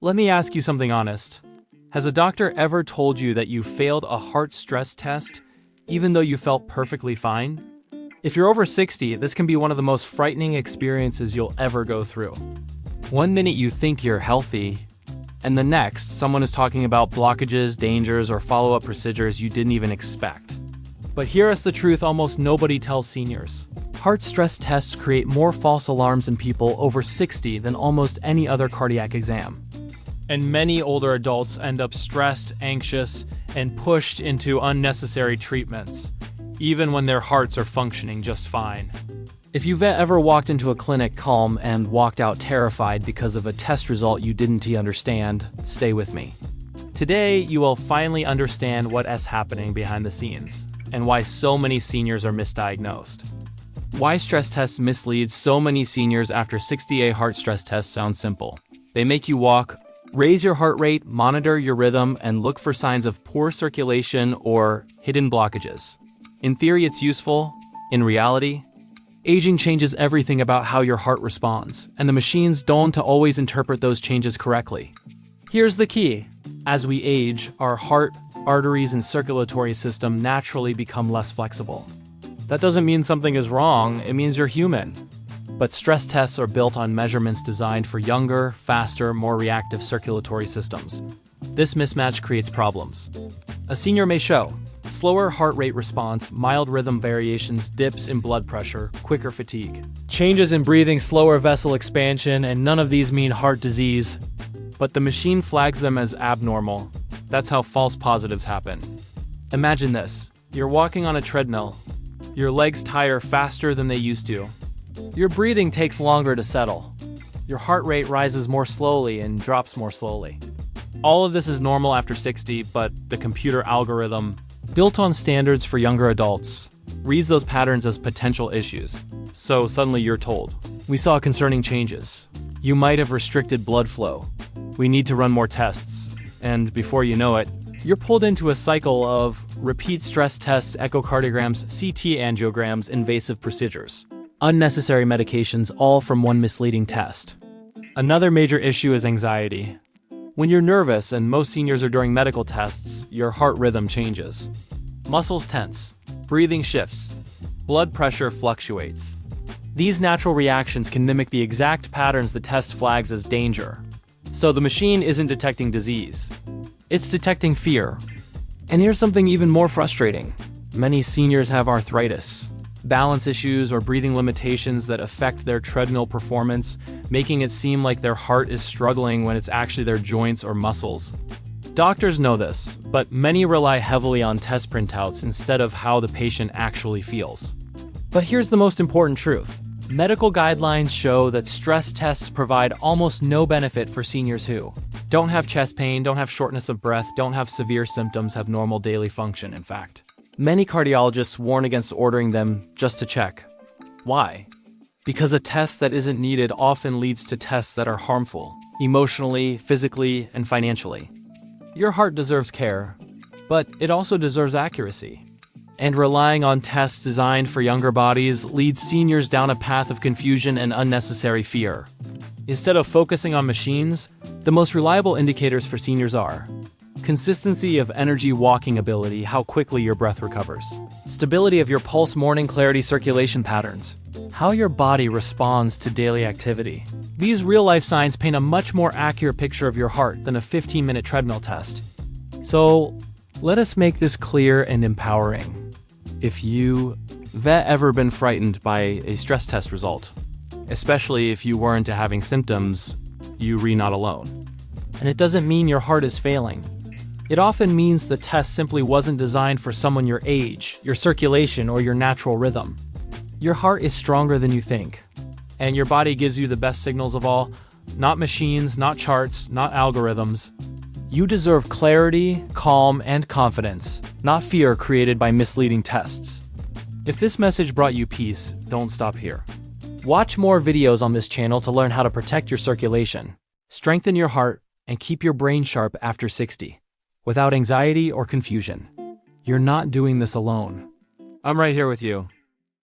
Let me ask you something honest. Has a doctor ever told you that you failed a heart stress test, even though you felt perfectly fine? If you're over 60, this can be one of the most frightening experiences you'll ever go through. One minute you think you're healthy, and the next, someone is talking about blockages, dangers, or follow-up procedures you didn't even expect. But here is the truth almost nobody tells seniors. Heart stress tests create more false alarms in people over 60 than almost any other cardiac exam. And many older adults end up stressed, anxious, and pushed into unnecessary treatments, even when their hearts are functioning just fine. If you've ever walked into a clinic calm and walked out terrified because of a test result you didn't understand, stay with me. Today, you will finally understand what is happening behind the scenes, and why so many seniors are misdiagnosed. Why stress tests mislead so many seniors after 60A heart stress tests sound simple. They make you walk, raise your heart rate, monitor your rhythm, and look for signs of poor circulation or hidden blockages. In theory, it's useful. In reality, aging changes everything about how your heart responds, and the machines don't always interpret those changes correctly. Here's the key. As we age, our heart, arteries, and circulatory system naturally become less flexible. That doesn't mean something is wrong, it means you're human. But stress tests are built on measurements designed for younger, faster, more reactive circulatory systems. This mismatch creates problems. A senior may show slower heart rate response, mild rhythm variations, dips in blood pressure, quicker fatigue, changes in breathing, slower vessel expansion, and none of these mean heart disease. But the machine flags them as abnormal. That's how false positives happen. Imagine this. You're walking on a treadmill. Your legs tire faster than they used to. Your breathing takes longer to settle. Your heart rate rises more slowly and drops more slowly. All of this is normal after 60, but the computer algorithm, built on standards for younger adults, reads those patterns as potential issues. So suddenly you're told, we saw concerning changes. You might have restricted blood flow. We need to run more tests. And before you know it, you're pulled into a cycle of repeat stress tests, echocardiograms, CT angiograms, invasive procedures, unnecessary medications, all from one misleading test. Another major issue is anxiety. When you're nervous, and most seniors are during medical tests, your heart rhythm changes. Muscles tense, breathing shifts, blood pressure fluctuates. These natural reactions can mimic the exact patterns the test flags as danger. So the machine isn't detecting disease. It's detecting fear. And here's something even more frustrating. Many seniors have arthritis, balance issues, or breathing limitations that affect their treadmill performance, making it seem like their heart is struggling when it's actually their joints or muscles. Doctors know this, but many rely heavily on test printouts instead of how the patient actually feels. But here's the most important truth. Medical guidelines show that stress tests provide almost no benefit for seniors who don't have chest pain, don't have shortness of breath, don't have severe symptoms, have normal daily function, in fact. Many cardiologists warn against ordering them just to check. Why? Because a test that isn't needed often leads to tests that are harmful, emotionally, physically, and financially. Your heart deserves care, but it also deserves accuracy. And relying on tests designed for younger bodies leads seniors down a path of confusion and unnecessary fear. Instead of focusing on machines, the most reliable indicators for seniors are consistency of energy walking ability, how quickly your breath recovers, stability of your pulse, morning clarity, circulation patterns, how your body responds to daily activity. These real-life signs paint a much more accurate picture of your heart than a 15-minute treadmill test. So, let us make this clear and empowering. If you've ever been frightened by a stress test result, especially if you weren't having symptoms, you're not alone. And it doesn't mean your heart is failing. It often means the test simply wasn't designed for someone your age, your circulation, or your natural rhythm. Your heart is stronger than you think, and your body gives you the best signals of all, not machines, not charts, not algorithms. You deserve clarity, calm, and confidence, not fear created by misleading tests. If this message brought you peace, don't stop here. Watch more videos on this channel to learn how to protect your circulation, strengthen your heart, and keep your brain sharp after 60, without anxiety or confusion. You're not doing this alone. I'm right here with you.